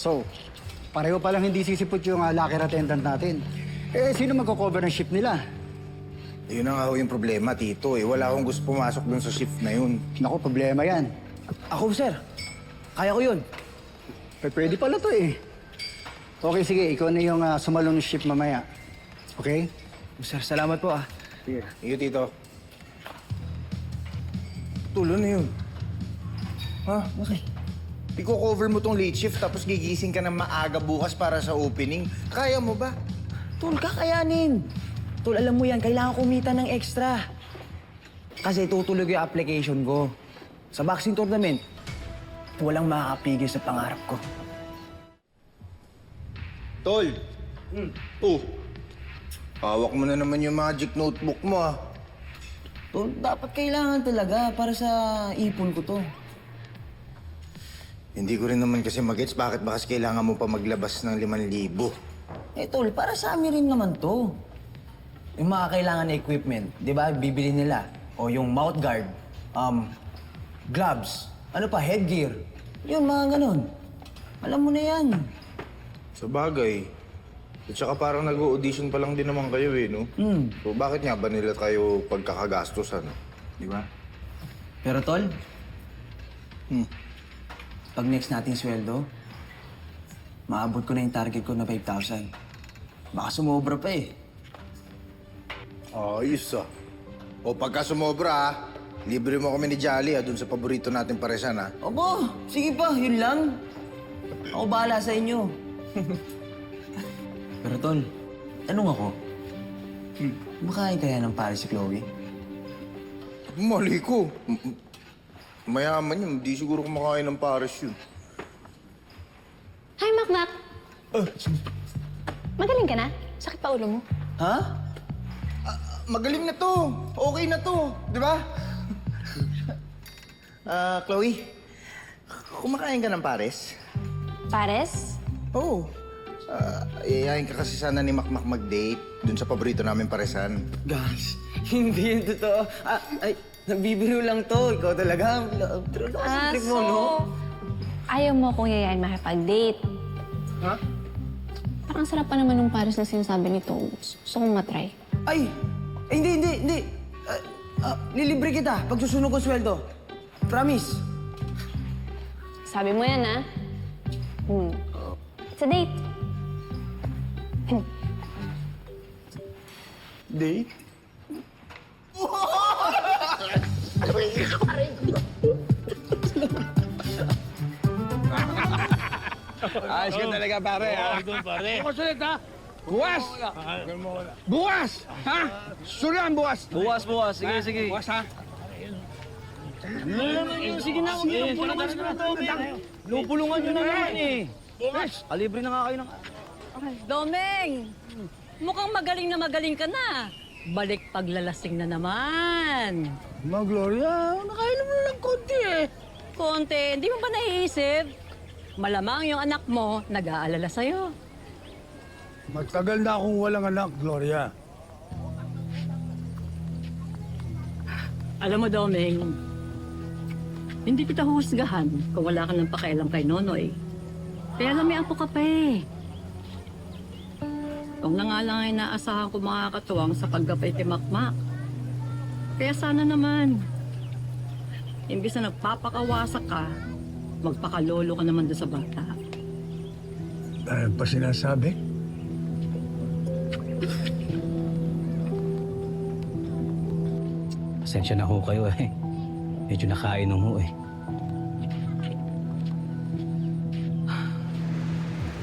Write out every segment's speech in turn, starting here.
So, pareho palang hindi sisipot yung locker attendant natin. Eh, sino magko-cover ng shift nila? Yun na nga ho yung problema, Tito. Wala akong gusto pumasok dun sa shift na yun. Naku, problema yan. Ako, sir. Kaya ko yun. Pwede pala to eh. Okay, sige. Ikaw na yung sumalong ng shift mamaya. Okay? Sir, salamat po ah. Sige. Iyo, Tito. Tulo na yun. Ha? Okay. Iko-cover mo tong late shift tapos gigising ka ng maaga bukas para sa opening. Kaya mo ba? Tol, kakayanin. Tol, alam mo yan, kailangan kumita ng extra. Kasi tutulog yung application ko. Sa boxing tournament, walang makakapigil sa pangarap ko. Tol! Oh! Hawak mo na naman yung magic notebook mo, ah. Tol, dapat kailangan talaga para sa ipon ko to. Hindi ko rin naman kasi magets bakit ba kasi kailangan mo pa maglabas ng 5,000. Eh, tol, para sa amin rin naman to. Yung mga kailangan na equipment, di ba, bibili nila. O yung mouth guard, gloves, ano pa, headgear. Yun, mga ganun. Alam mo na yan. Sa bagay. At saka parang nag-audition pa lang din naman kayo eh, no? So bakit nga ba nila kayo pagkakagastusan? Di ba? Pero, tol, pag next nating sweldo, maabot ko na yung target ko na 5,000. Baka sumobra pa eh. Ayos ah. O pagka sumobra ah, libre mo kami ni Jolly dun sa paborito natin paresan ah. Opo, sige pa, yun lang. Ako bahala sa inyo. Pero tol, tanong ako. Makain kaya ng pare si Chloe? Mali ko. Mayaman yun, hindi siguro kumakain ng pares yun. Hi, Makmak. Magaling ka na? Sakit pa ulo mo? Ha? Magaling na to. Okay na to. Di ba? Chloe, kumakain ka ng pares? Pares? Oo. Iayain ka kasi sana ni Makmak mag-date dun sa paborito namin paresan. Gosh, hindi yun totoo. Ay, nagbibiro lang to. Ikaw talaga. Trip mo, no? Ayaw mo kung yayain makipag-date. Ha? Parang sarap pa naman ng pares na sinasabi nito. Gusto kong matry. Ay! Hindi. Lilibre kita pag susunod ko sweldo. Promise. Sabi mo yan, ha? It's a date. Date? Ayos ka talaga, pare, ha? Bukas ulit, ha? Bukas! Bukas! Ha? Sulihan, bukas! Bukas. Sige. Bukas, ha? Sige na, huwag niyo pulungan sa mga tao. Lupulungan niyo na naman eh. Bukas! Alibre na nga kayo ng... Domeng! Mukhang magaling ka na. Balik paglalasing na naman. Ma, Gloria, nakainom mo lang konti, eh. Konti, hindi mo ba naiisip? Malamang yung anak mo nag-aalala sa'yo. Matagal na akong walang anak, Gloria. Alam mo, Domeng, hindi kita husgahan kung wala ka ng pakialam kay Nonoy. Kaya lang may apo ka pa eh. Kung na nga lang ay naasahan ko makakatuwang sa paggapay kay Makmak. Kaya sana naman, imbis na nagpapakawasak ka, magpakalolo ka naman doon sa bata. Dahil pa sinasabi? Pasensya na ho kayo eh. Medyo nakainom ho eh.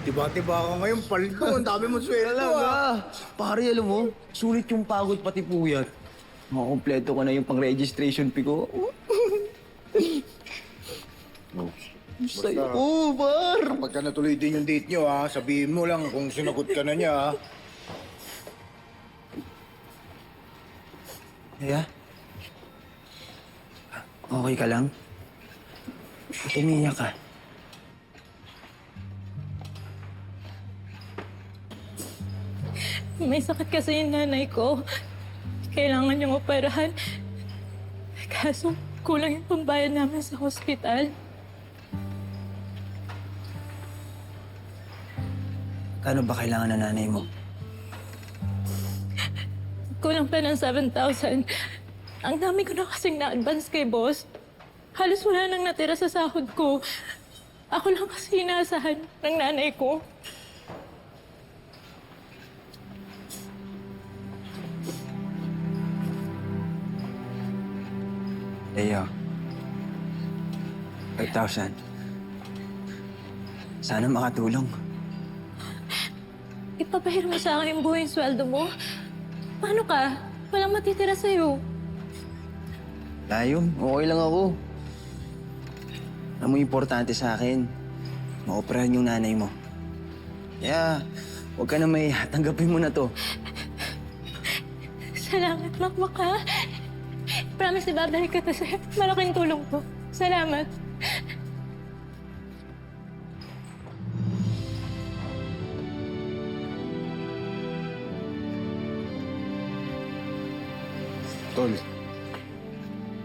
Tiba-tiba ka ngayon, paldo. Ang dami mo sweldo, ah. Pare, alam mo, sulit yung pagod pati puyat. Makakompleto ko na yung pang-registration fee ko. Sa'yo. Oo, par! Kapag ka natuloy din yung date nyo, ha, sabihin mo lang kung sinagot ka na niya, ha. Kaya? Okay ka lang? Ba't umiyak ka? May sakit kasi yung nanay ko. Kailangan niyang operahan. Kaso kulang yung pambayad namin sa hospital. Kano ba kailangan ng nanay mo? Kulang pa ng 7,000. Ang dami ko na kasing na-advance kay boss. Halos wala nang natira sa sahod ko. Ako lang kasi inaasahan ng nanay ko. Leo. 5,000. Sana makatulong. Ipapahir mo sa akin yung buhay sweldo mo. Paano ka? Walang matitira sa'yo. Layo, okay lang ako. Ang importante sa akin, maoperahan yung nanay mo. Kaya, huwag ka na may tanggapin mo na to. Salamat, Makmak, ha? Promise, ibabalik ka to sa'yo. Malaking tulong to. Salamat. Tol,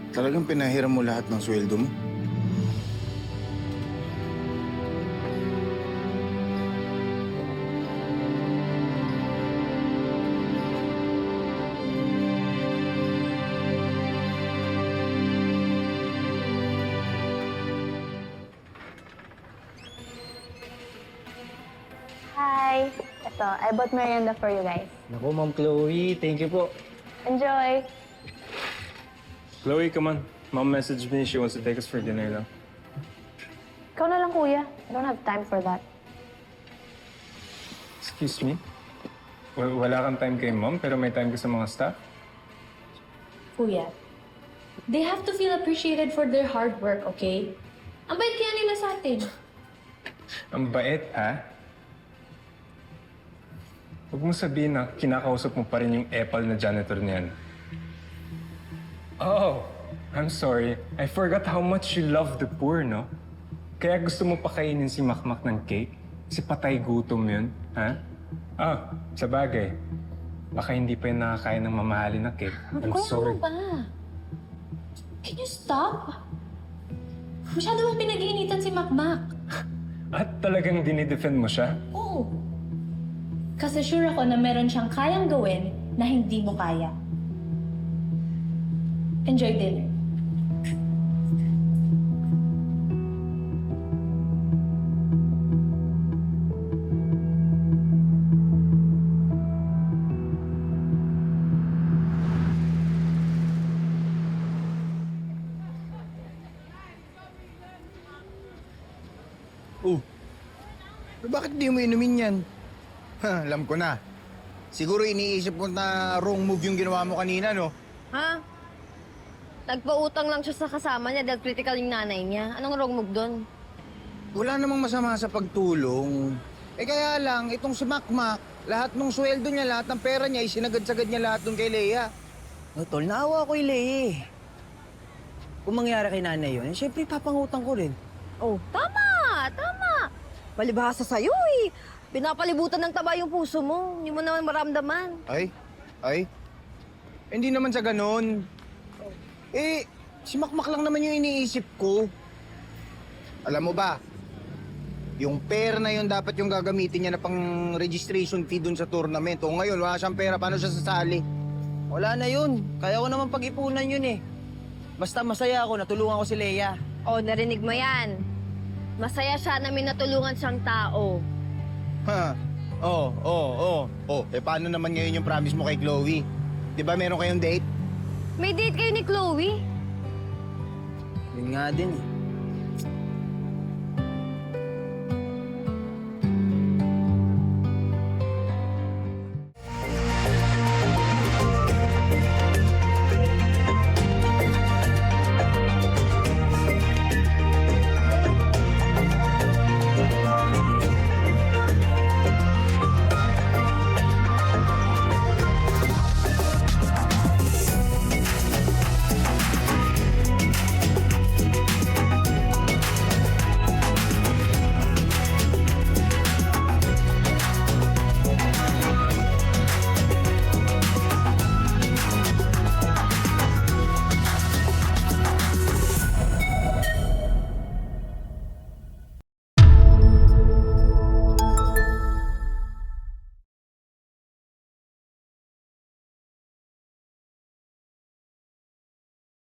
talagang pinahiram mo lahat ng sweldo mo? Hi! Ito, I bought merienda for you guys. Naku, Ma'am Chloe. Thank you po. Enjoy! Chloe, come on. Mom messaged me. She wants to take us for dinner now. Ikaw na lang, kuya. I don't have time for that. Excuse me? Wala kang time kay Mom, pero may time ka sa mga staff? Kuya, they have to feel appreciated for their hard work, okay? Ang bait kaya nila sa atin. Ang bait, ha? Huwag mo sabihin na kinakausap mo pa rin yung epal na janitor niyan. Oh, I'm sorry. I forgot how much you love the poor, no? Kaya gusto mo pakainin si Makmak ng cake? Si patay gutom yun, ha? Ah, sa bagay. Baka hindi pa yun nakakain ng mamahalin na cake. I'm Kuya, sorry. ano ba? Can you stop? Masyado bang pinag-iinitan si Makmak? At talagang dinidefend mo siya? Oo. Kasi sure ako na meron siyang kayang gawin na hindi mo kaya. Enjoy dinner. Oh, bakit di mo inumin yan? Ha, alam ko na. Siguro iniisip mo na wrong move yung ginawa mo kanina, no? Ha? Nagpautang lang siya sa kasama niya dahil critical yung nanay niya. Anong wrong move doon? Wala namang masama sa pagtulong. Eh kaya lang, itong si Makmak, lahat ng sweldo niya, lahat ng pera niya, isinagad-sagad niya lahat dun kay Leia. No, tol, naawa ko yung Lea. Kung mangyari kay nanay yun, siyempre papangutang ko rin. Oh, tama! Tama! Palibhasa sa'yo eh. Pinapalibutan ng taba yung puso mo. Hindi mo naman maramdaman. Ay, hindi naman sa ganon. Eh, si Makmak lang naman yung iniisip ko. Alam mo ba, yung pera na yun dapat yung gagamitin niya na pang registration fee dun sa tournament. O ngayon, wala siyang pera, paano siya sasali? Wala na yun. Kaya ko naman pag-ipunan yun eh. Basta masaya ako, natulungan ko si Lea. Oh, narinig mo yan. Masaya siya na may natulungan siyang tao. Ha? Oh, eh paano naman ngayon yung promise mo kay Chloe? Di ba meron kayong date? May date kayo ni Chloe? Yun nga din eh.